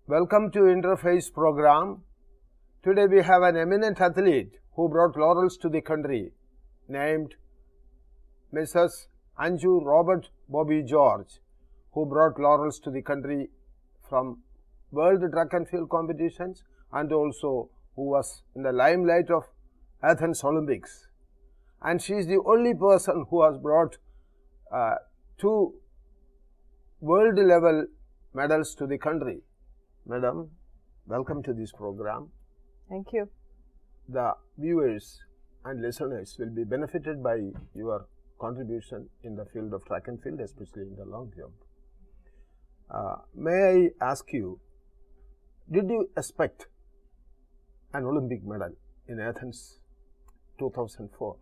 Welcome to Interface program. Today we have an eminent athlete who brought laurels to the country named Mrs. Anju Robert Bobby George, who brought laurels to the country from World Track and Field competitions and also who was in the limelight of Athens Olympics. And she is the only person who has brought two world level medals to the country. Madam, welcome to this program. Thank you. The viewers and listeners will be benefited by your contribution in the field of track and field, especially in the long jump. May I ask you, did you expect an Olympic medal in Athens 2004?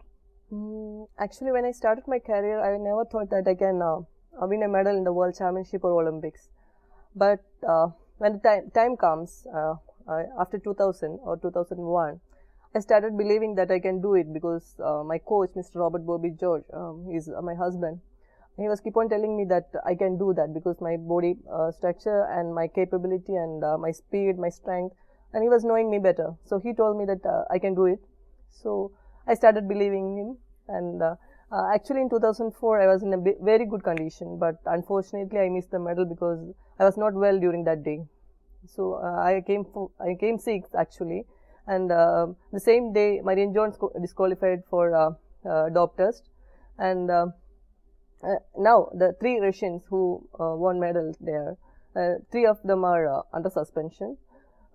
Actually, when I started my career, I never thought that I can win a medal in the World Championship or Olympics. But when the time comes, after 2000 or 2001, I started believing that I can do it because my coach, Mr. Robert Bobby George, is my husband. He was keep on telling me that I can do that because my body structure and my capability and my speed, my strength, and he was knowing me better. So he told me that I can do it. So I started believing in him, and actually in 2004 I was in a very good condition, but unfortunately I missed the medal because I was not well during that day. So I came sixth actually, and the same day Marian Jones disqualified for dope test, and now the three Russians who won medals there, three of them are under suspension.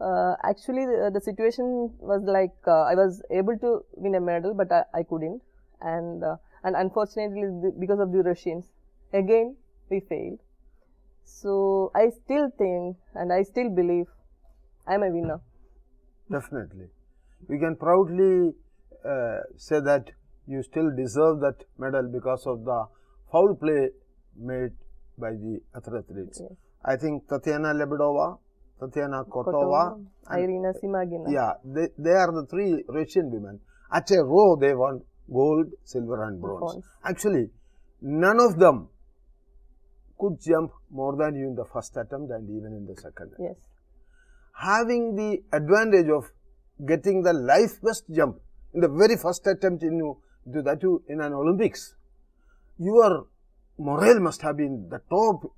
Actually, the situation was like I was able to win a medal, but I couldn't, and unfortunately because of the Russians, again we failed. So I still think and I still believe I am a winner. Definitely, we can proudly say that you still deserve that medal because of the foul play made by the athletes. Yes. I think Tatiana Lebedova, Tatiana Kotova, Irina Simagina. Yeah, they are the three Russian women. At a row, they won gold, silver, and bronze. Actually, none of them could jump more than you in the first attempt and even in the second. Yes. Having the advantage of getting the life best jump in the very first attempt in an Olympics, your morale must have been the top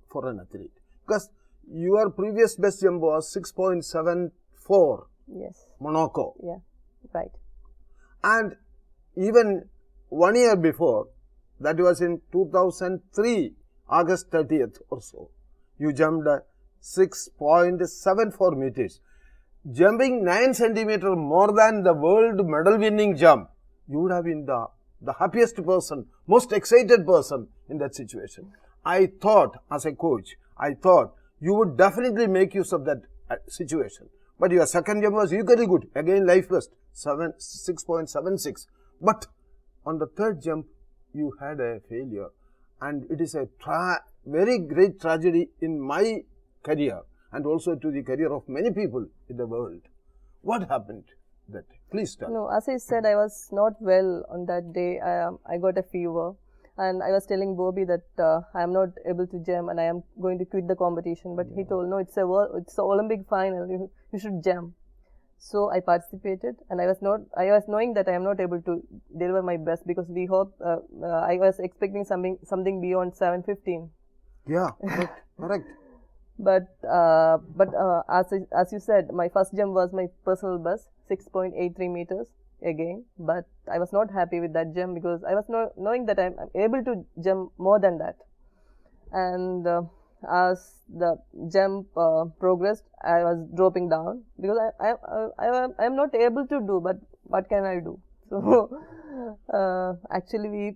for an athlete because your previous best jump was 6.74. Yes. Monaco. Yeah. Right. And even 1 year before, that was in 2003, August 30th or so, you jumped 6.74 meters. Jumping 9 centimeter more than the world medal winning jump, you would have been the happiest person, most excited person in that situation. I thought, as a coach, you would definitely make use of that situation. But your second jump was equally good. Again, life best, 6.76. But on the third jump, you had a failure. And it is a very great tragedy in my career and also to the career of many people in the world. What happened that day? Please tell. No, as I said, I was not well on that day. I got a fever. And I was telling Bobby that I am not able to jump and I am going to quit the competition. But he told, no, it's an Olympic final. You should jump. So I participated, and I was knowing that I am not able to deliver my best because I was expecting something beyond 7:15. Yeah, correct. But as you said, my first jump was my personal best, 6.83 meters. Again, but I was not happy with that jump because I was knowing that I'm able to jump more than that. And as the jump progressed, I was dropping down because I am not able to do. But what can I do? So actually, we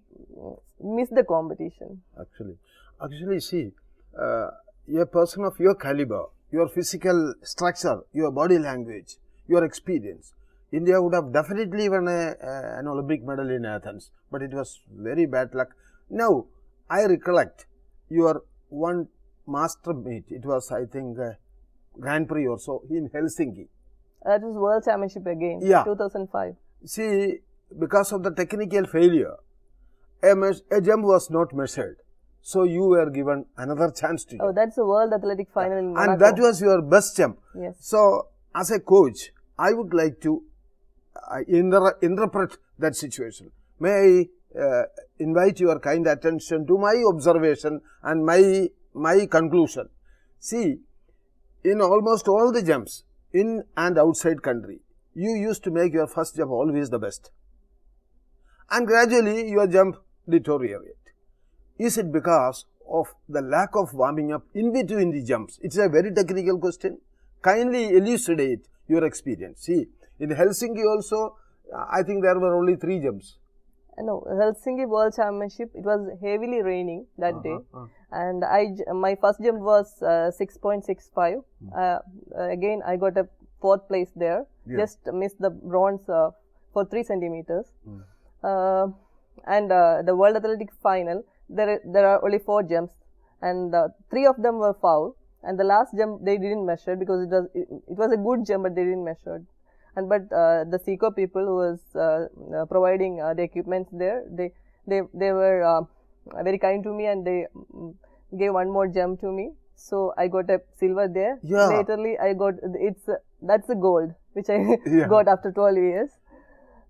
missed the competition. Actually, see, a person of your caliber, your physical structure, your body language, your experience, India would have definitely won an Olympic medal in Athens, but it was very bad luck. Now, I recollect your one master meet. It was, I think, Grand Prix or so in Helsinki. That was World Championship again, 2005. See, because of the technical failure, a jump was not measured. So you were given another chance to Oh, jump. that's the World Athletic Final in Monaco. And that was your best jump. Yes. So, as a coach, I would like to interpret that situation. May I invite your kind attention to my observation and my conclusion. See, in almost all the jumps, in and outside country, you used to make your first jump always the best. And gradually your jump deteriorate. Is it because of the lack of warming up in between the jumps? It's a very technical question. Kindly elucidate your experience. See, in Helsinki also, I think there were only 3 jumps. No, Helsinki World Championship, it was heavily raining that day. And my first jump was 6.65. Again, I got a 4th place there. Just missed the bronze for 3 centimeters. And the World Athletic Final, there are only 4 jumps, and 3 of them were foul. And the last jump they didn't measure because it was a good jump, but they didn't measure. And but the SECO people who was providing the equipment there, they were very kind to me, and they gave one more jump to me. So I got a silver there. Yeah. Laterly I got that's a gold which I got after 12 years.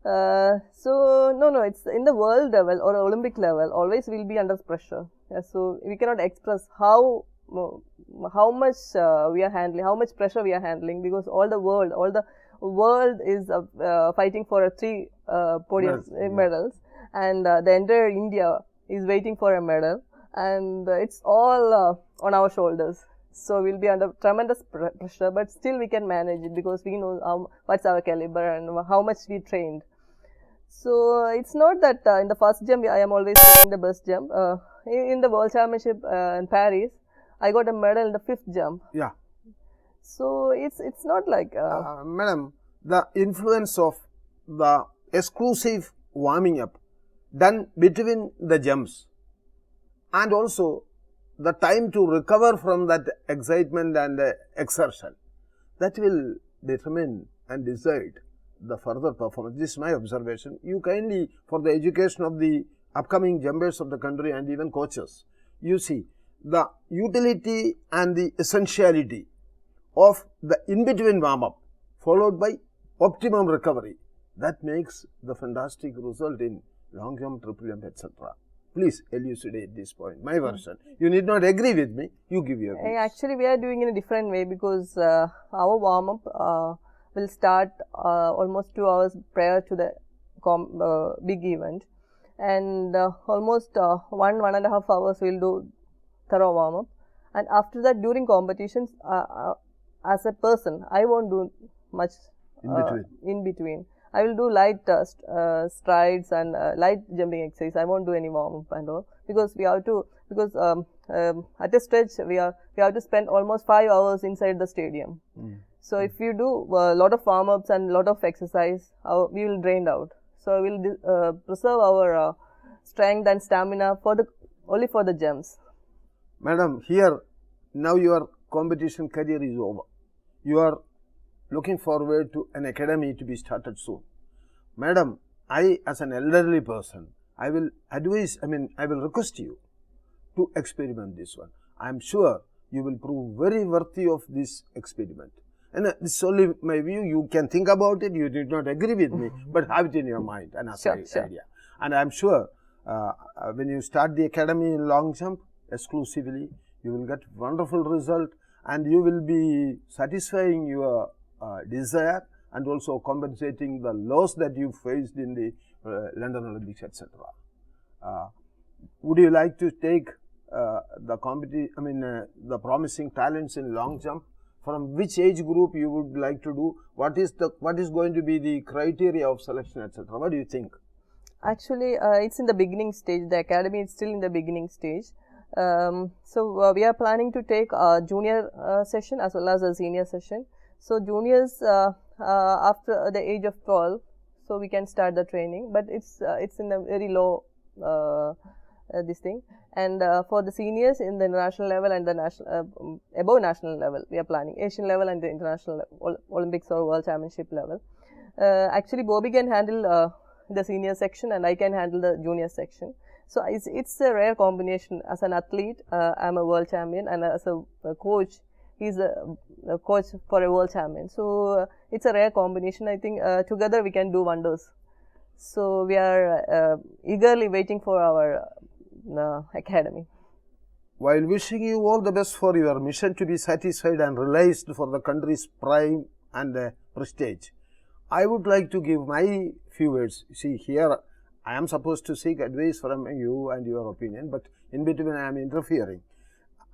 So no, it's in the world level or Olympic level, always we'll be under pressure. So we cannot express how much we are handling, how much pressure we are handling, because all the world is fighting for 3 podium medals, and the entire India is waiting for a medal, and it's all on our shoulders. So we'll be under tremendous pressure, but still we can manage it because we know what's our caliber and how much we trained. So it's not that in the first jump I am always taking the best jump. In the World Championship in Paris, I got a medal in the 5th jump. Yeah. So it's not like Madam, the influence of the exclusive warming up done between the jumps, and also the time to recover from that excitement and exertion, that will determine and decide the further performance. This is my observation. You kindly, for the education of the upcoming jumpers of the country and even coaches, you see the utility and the essentiality of the in-between warm-up followed by optimum recovery. That makes the fantastic result in long jump, triple jump, etc. Please elucidate this point. My version. You need not agree with me. You give your views. Actually, we are doing in a different way because our warm-up will start almost 2 hours prior to the big event, and almost 1.5 hours we will do thorough warm-up, and after that during competitions, as a person I won't do much in between. I will do light strides and light jumping exercise. I won't do any warm-up and all, because we have to, because at a stretch we have to spend almost 5 hours inside the stadium. So if you do a lot of warm-ups and a lot of exercise, we will drain out. So we will preserve our strength and stamina only for the jumps. Madam, here now your competition career is over. You are looking forward to an academy to be started soon. Madam, I as an elderly person, I will request you to experiment this one. I am sure you will prove very worthy of this experiment. And this is only my view. You can think about it. You did not agree with me, but have it in your mind and as an idea. And I am sure when you start the academy in long jump exclusively, you will get wonderful result, and you will be satisfying your desire and also compensating the loss that you faced in the London Olympics, etc. Would you like to take the promising talents in long jump? From which age group you would like to do? What is going to be the criteria of selection, etc.? What do you think? Actually, it's in the beginning stage. The academy is still in the beginning stage. So we are planning to take a junior session as well as a senior session. So juniors after the age of 12, so we can start the training, but it's in a very low this thing. And for the seniors in the national level and the national above national level, we are planning Asian level and the international level, Olympics or World Championship level. Actually, Bobby can handle the senior section and I can handle the junior section. So it's a rare combination. As an athlete, I'm a world champion, and as a coach, he's a coach for a world champion. So it's a rare combination. I think together we can do wonders. So we are eagerly waiting for our academy. While wishing you all the best for your mission to be satisfied and realized for the country's pride and prestige, I would like to give my few words. See, here I am supposed to seek advice from you and your opinion, but in between I am interfering.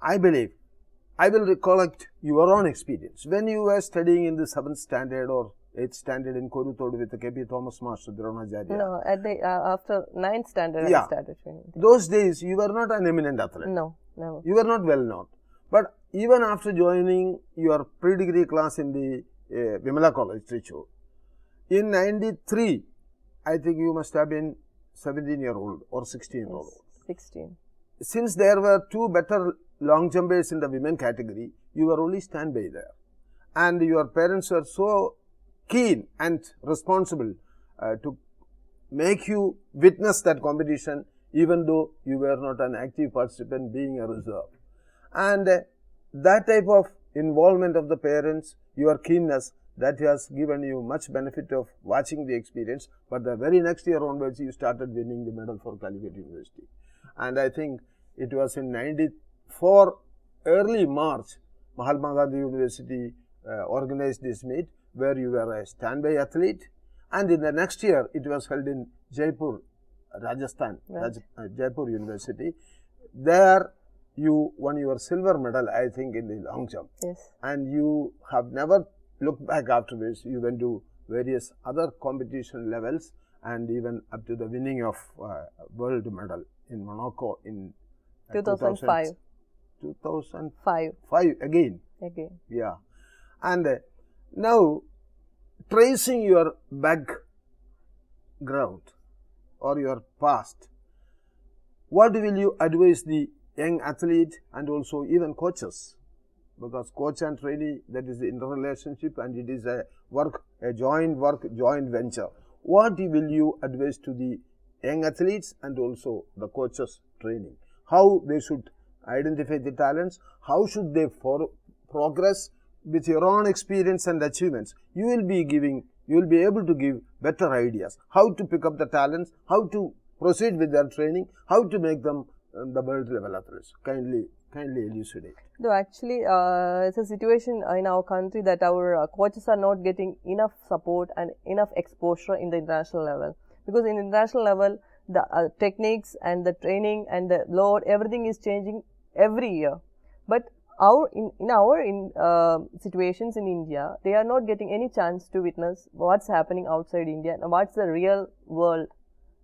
I believe I will recollect your own experience. When you were studying in the 7th standard or 8th standard in Korutodu with the K.P. Thomas Master, Dronacharya. No, at the after 9th standard Yeah. I started training. Those days you were not an eminent athlete. No, never. You were not well known. But even after joining your pre-degree class in the Vimala College, Trichur, in 93, I think you must have been 17-year-old or 16-year-old. Yes, 16. Since there were two better long jumpers in the women category, you were only standby there. And your parents were so keen and responsible to make you witness that competition, even though you were not an active participant, being a reserve. And that type of involvement of the parents, your keenness, that has given you much benefit of watching the experience. But the very next year onwards, you started winning the medal for Calicut University. And I think it was in 94, early March, Mahatma Gandhi University organized this meet where you were a standby athlete. And in the next year, it was held in Jaipur, Rajasthan, Right. Jaipur University. There you won your silver medal, I think, in the long jump. Yes. And you have never looked back afterwards. You went to various other competition levels and even up to the winning of world medal in Monaco in 2005. 2005 5 again. again. Yeah. And now tracing your background or your past, what will you advise the young athlete and also even coaches? Because coach and trainee, that is the interrelationship and it is a joint venture. What will you advise to the young athletes and also the coaches training? How they should identify the talents? How should they progress? With your own experience and achievements, you will be able to give better ideas. How to pick up the talents, how to proceed with their training, how to make them the world level athletes. Kindly elucidate. Though actually, it's a situation in our country that our coaches are not getting enough support and enough exposure in the international level. Because in international level, the techniques and the training and the load, everything is changing every year. But in our situations in India, they are not getting any chance to witness what's happening outside India and what's the real world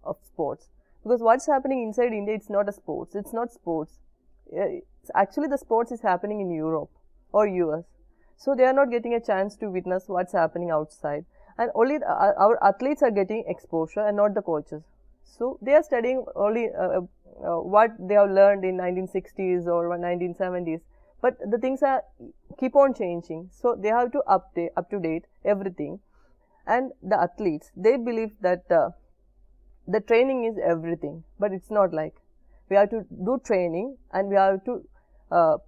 of sports. Because what's happening inside India, it's not a sports. It's not sports. Actually, the sports is happening in Europe or US. So they are not getting a chance to witness what's happening outside. And only our athletes are getting exposure and not the coaches. So they are studying only what they have learned in 1960s or 1970s. But the things keep on changing. So they have to up to date everything. And the athletes, they believe that the training is everything. But it's not like. We have to do training and we have to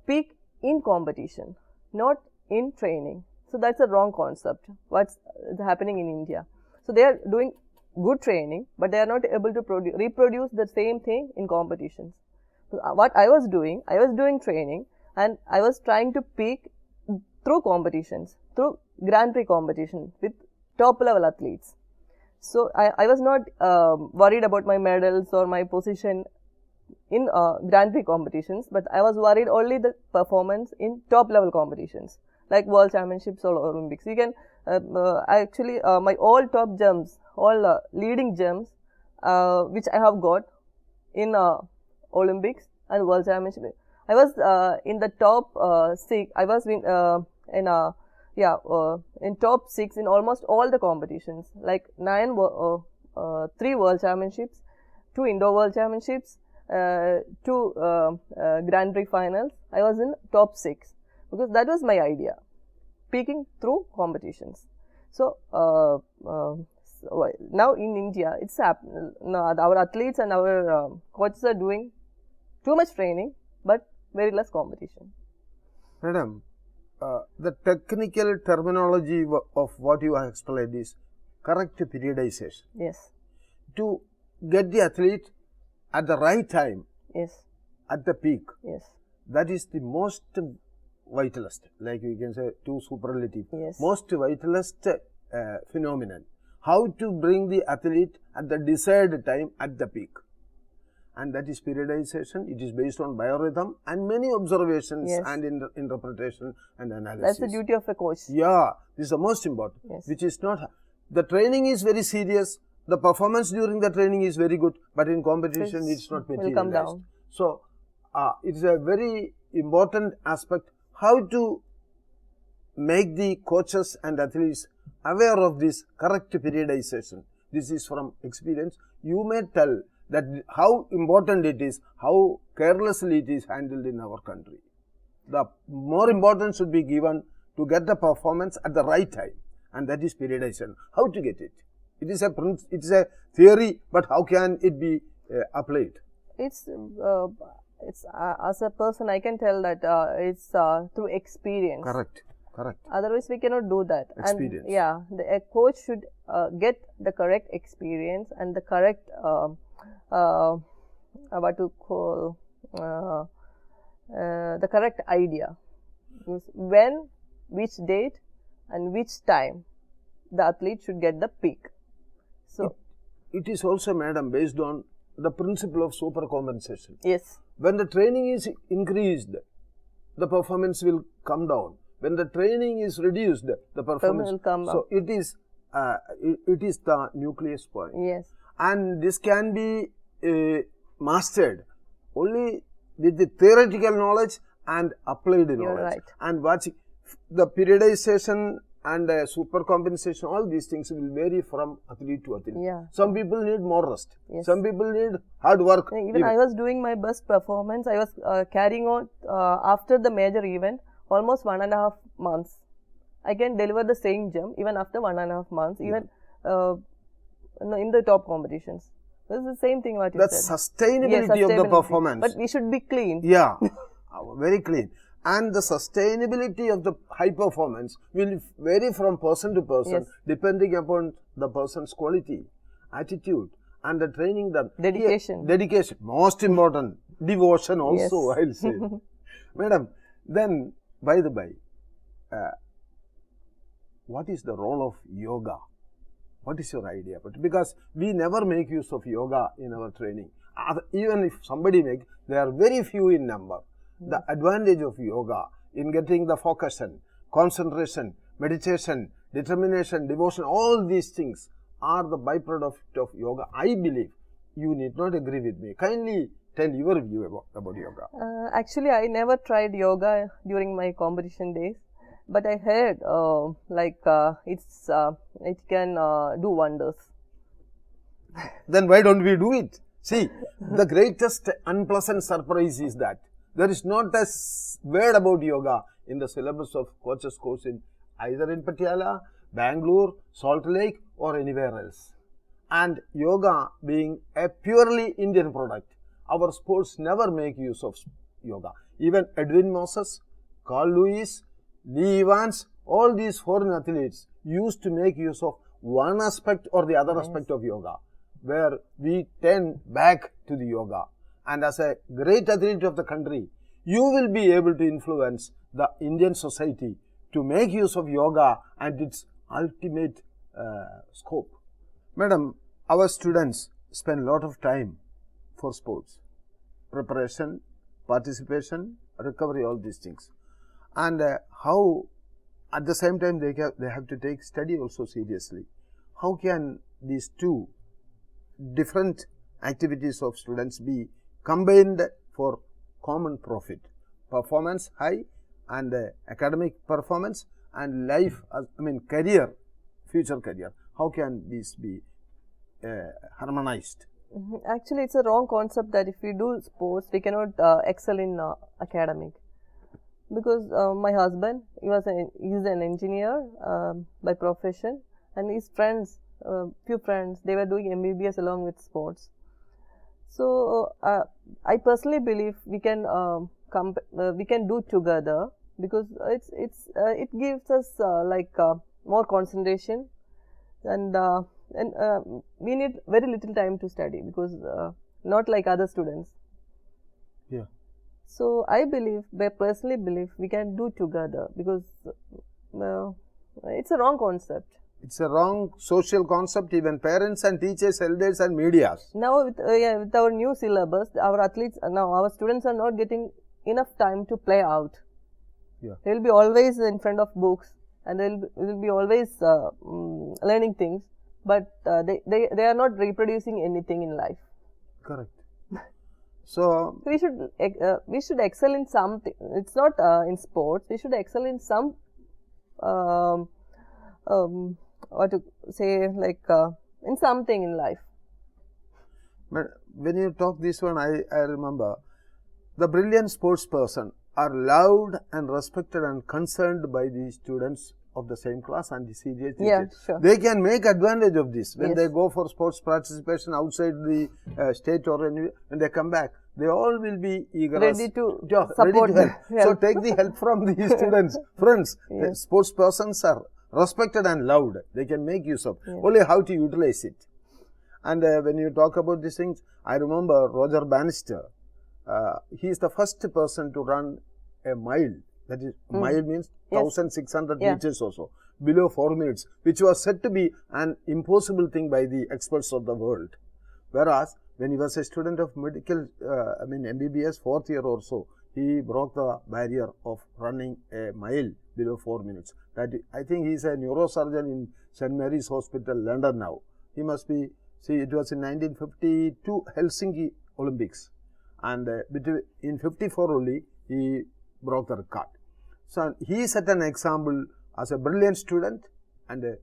peak in competition, not in training. So that's a wrong concept. What's happening in India? So they are doing good training, but they are not able to reproduce the same thing in competitions. So what I was doing training and I was trying to peak through competitions, through Grand Prix competition with top level athletes. So I was not worried about my medals or my position in Grand Prix competitions, but I was worried only the performance in top level competitions like World Championships or Olympics. You can actually my all top jumps, all leading jumps which I have got in Olympics and World Championships. I was in the top 6. I was in top 6 in almost all the competitions, like 3 World Championships, 2 Indoor World Championships, 2 Grand Prix finals. I was in top 6 because that was my idea, peaking through competitions. So now in India, it's no, our athletes and our coaches are doing too much training, but very less competition. Madam, the technical terminology of what you have explained is correct periodization. Yes. To get the athlete at the right time, Yes. at the peak, Yes. that is the most vitalist, like we can say two superlative, Yes. most vitalist phenomenon. How to bring the athlete at the desired time at the peak. And that is periodization. It is based on biorhythm and many observations Yes. and interpretation and analysis. That's the duty of a coach. Yeah, this is the most important, Yes. which is not, the training is very serious, the performance during the training is very good, but in competition it's not will materialized. come down. So, it's a very important aspect how to make the coaches and athletes aware of this correct periodization. This is from experience. You may tell that how important it is, how carelessly it is handled in our country. The more importance should be given to get the performance at the right time, and that is periodization. How to get it? It is a theory, but how can it be applied? It's as a person, I can tell that it's through experience. Correct. Otherwise, we cannot do that. Experience. And a coach should get the correct experience and the correct what to call the correct idea. When, which date, and which time the athlete should get the peak. So it is also, madam, based on the principle of supercompensation. yes. When the training is increased, the performance will come down. When the training is reduced, the performance will come so it is the nucleus point. Yes. And this can be mastered only with the theoretical knowledge and applied knowledge. right. And watching the periodization and supercompensation, all these things will vary from athlete to athlete. Yeah. Some people need more rest. Yes. Some people need hard work. Even I was doing my best performance. I was carrying on after the major event almost 1.5 months. I can deliver the same jump even after 1.5 months, even in the top competitions. This is the same thing what you That's said. sustainability of the performance. But we should be clean. Yeah, very clean. And the sustainability of the high performance will vary from person to person, Yes. depending upon the person's quality, attitude, and the training done. Dedication. Here, dedication, most important. Devotion also, Yes. I'll say. Madam, then, by the by, what is the role of yoga? What is your idea? But because we never make use of yoga in our training. Even if somebody makes, they are very few in number. The advantage of yoga in getting the focus, concentration, meditation, determination, devotion, all these things are the byproduct of yoga. I believe you need not agree with me. Kindly tell your view about yoga. Actually, I never tried yoga during my competition days, but I heard it can do wonders. Then why don't we do it? See, the greatest unpleasant surprise is that there is not a word about yoga in the syllabus of coaches course in either in Patiala, Bangalore, Salt Lake, or anywhere else. And yoga being a purely Indian product, our sports never make use of yoga. Even Edwin Moses, Carl Lewis, Lee Evans, all these foreign athletes used to make use of one aspect or the other aspect of yoga, where we tend back to the yoga. And as a great athlete of the country, you will be able to influence the Indian society to make use of yoga and its ultimate scope. Madam, our students spend a lot of time for sports, preparation, participation, recovery, all these things. And how at the same time they have to take study also seriously. How can these two different activities of students be combined for common profit? Performance high and academic performance and life, career, future career. How can these be harmonized? Actually, it's a wrong concept that if we do sports, we cannot excel in academic. Because my husband, he's an engineer by profession, and his friends few friends, they were doing MBBS along with sports. So I personally believe we can we can do together, because it gives us more concentration, and we need very little time to study, because not like other students. Yeah. So I personally believe we can do together, because it's a wrong concept. It's a wrong social concept. Even parents and teachers, elders and media. Now with our new syllabus, our students are not getting enough time to play out. Yeah. They will be always in front of books, and they will be always learning things, but they are not reproducing anything in life. Correct. So we should excel in something. It's not in sports. We should excel in some what to say, in something in life. but when you talk this one, I remember the brilliant sports person are loved and respected and concerned by the students of the same class and the serious teachers. Yeah, sure. They can make advantage of this when Yes. they go for sports participation outside the state, or when they come back. They all will be eager, Ready to ready support to help. the So help. take the help from the students, friends. The Yes. sports persons are respected and loved. They can make use of. Only how to utilize it. And when you talk about these things, I remember Roger Bannister. He is the first person to run a mile. That is, mile means Yes. 1,600 Yeah. meters or so, below 4 minutes, which was said to be an impossible thing by the experts of the world. Whereas, when he was a student of medical, MBBS 4th year or so, he broke the barrier of running a mile below 4 minutes. I think he is a neurosurgeon in St. Mary's Hospital, London now. He must be, it was in 1952 Helsinki Olympics, and in 54 only he broke the record. So he set an example as a brilliant student and a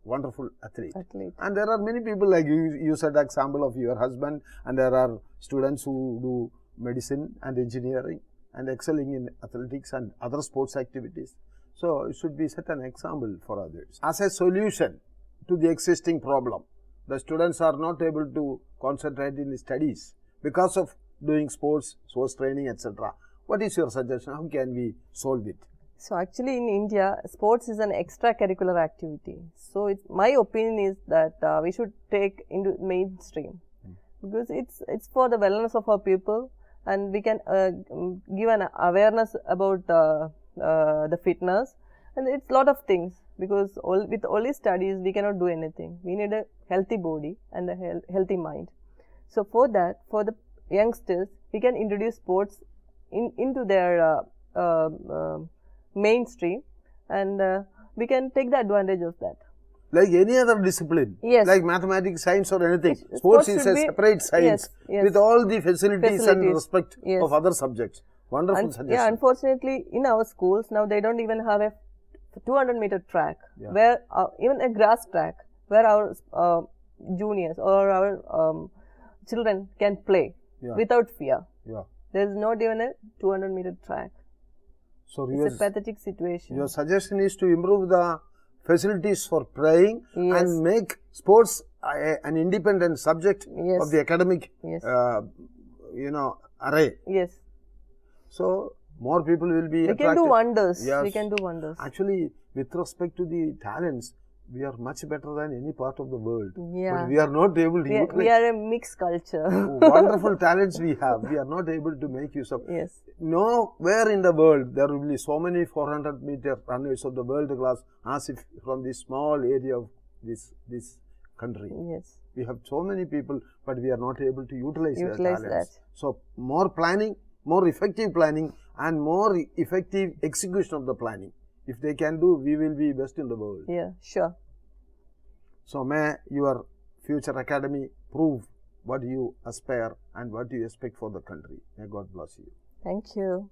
wonderful athlete. And there are many people like you set example of your husband, and there are students who do medicine and engineering and excelling in athletics and other sports activities. So it should be set an example for others. As a solution to the existing problem, the students are not able to concentrate in studies because of doing sports training, etc. What is your suggestion? How can we solve it? So actually in India, sports is an extracurricular activity. So my opinion is that we should take into mainstream, because it's for the wellness of our people, and we can give an awareness about the fitness, and it's a lot of things, because with only studies we cannot do anything. We need a healthy body and a healthy mind. So for that, for the youngsters, we can introduce sports into their mainstream, and we can take the advantage of that. Like any other discipline, Yes. like mathematics, science or anything, Sports sports is should a be- separate science yes. with all the facilities and Facilities. respect Yes. of other subjects. Wonderful suggestion. Yeah, unfortunately, in our schools now they don't even have a 200-meter track, Yeah. where even a grass track where our juniors or our children can play Yeah. without fear. Yeah. There is not even a 200-meter track. So It's a pathetic situation. your suggestion is to improve the facilities for playing Yes. and make sports an independent subject Yes. of the academic, Yes. array. Yes, So more people will be we can do wonders. Yes. We can do wonders. Actually, with respect to the talents, we are much better than any part of the world. Yeah. But we are not able to We utilize are a mixed culture. wonderful talents we have. We are not able to make use of. Yes. Nowhere in the world there will be so many 400-meter runners of the world class as if from this small area of this country. Yes. We have so many people, but we are not able to utilize their Utilize talents. that. So more planning, more effective planning, and more effective execution of the planning. If they can do, we will be best in the world. Yeah, sure. So may your future academy prove what you aspire and what you expect for the country. May God bless you. Thank you.